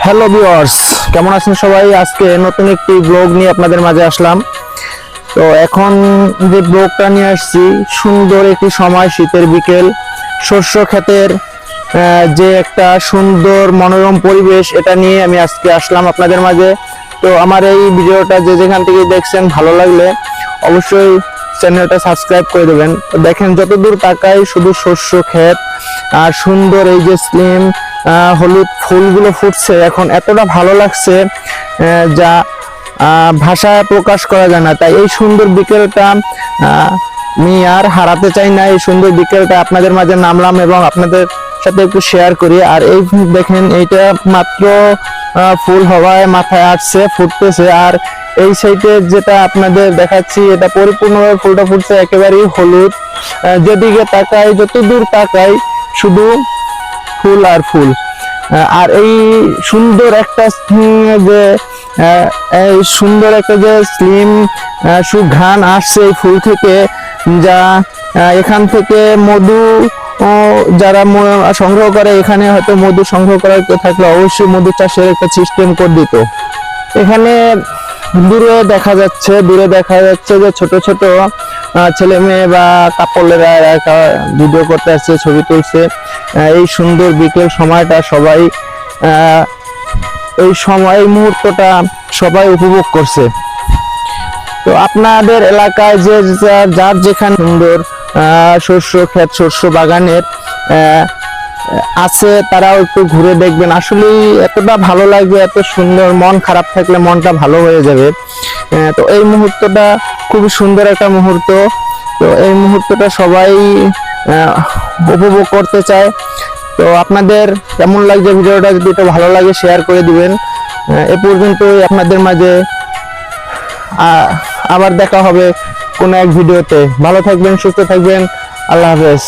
Hello viewers, কেমন আছেন সবাই? আজকে নতুন একটি ব্লগ নিয়ে আপনাদের মাঝে আসলাম। তো এখন যে ব্লগটা নিয়ে আসছি, সুন্দর একটি সময়, শীতের বিকেল, শস্য ক্ষেতের যে একটা সুন্দর মনোরম পরিবেশ, এটা নিয়ে আমি আজকে আসলাম আপনাদের মাঝে। তো আমার এই ভিডিওটা যে যেখান থেকে দেখছেন, ভালো লাগলে অবশ্যই চ্যানেলটা সাবস্ক্রাইব করে দেবেন। তো দেখেন, যতদূর তাকাই শুধু শস্য ক্ষেত আর সুন্দর এই যে স্লিম হলুদ ফুলগুলো ফুটছে, এখন এতটা ভালো লাগছে যা ভাষায় প্রকাশ করা যায় না। তাই এই সুন্দর বিকেলটা আমি আর হারাতে চাই না। এই সুন্দর বিকেলটা আপনাদের মাঝে নামলাম এবং আপনাদের সাথে একটু শেয়ার করি। আর এই দেখেন, এইটা মাত্র ফুল হওয়ায় মাথায় আসছে, ফুটতেছে। আর এই সাইডে যেটা আপনাদের দেখাচ্ছি, এটা পরিপূর্ণভাবে ফুলটা ফুটছে, একেবারেই হলুদ। যেদিকে তাকাই, যত দূর তাকাই শুধু ফুল আর ফুল। আর এই সুন্দর একটা যে এই সুন্দর একটা যে স্লিম সুঘ্রাণ আসছে এই ফুল থেকে, যা এখান থেকে মধু যারা সংগ্রহ করে, এখানে হয়তো মধু সংগ্রহ করার থাকলে অবশ্যই মধু চাষের একটা সিস্টেম করে দিত। এখানে দূরে দেখা যাচ্ছে যে ছোট ছোট ছেলে মেয়ে বা কাপড়েরা ভিডিও করতে আসছে, ছবি তুলছে। এই সুন্দর বিকেল সময়টা সবাই এই মুহূর্তটা সবাই উপভোগ করছে। তো আপনাদের এলাকায় যে যার যেখানে সুন্দর শস্য ক্ষেত, শস্য বাগানের আছে, তারাও একটু ঘুরে দেখবেন। আসলে এতটা ভালো লাগবে, এত সুন্দর। মন খারাপ থাকলে মনটা ভালো হয়ে যাবে। তো এই মুহূর্তটা খুবই সুন্দর একটা মুহূর্ত। তো এই মুহূর্তটা সবাই উপভোগ করতে চায়। তো আপনাদের কেমন লাগছে ভিডিওটা? যদি এটা ভালো লাগে শেয়ার করে দিবেন। এ পর্যন্তই আপনাদের মাঝে, আবার দেখা হবে কোনো এক ভিডিওতে। ভালো থাকবেন, সুস্থ থাকবেন। আল্লাহ হাফেজ।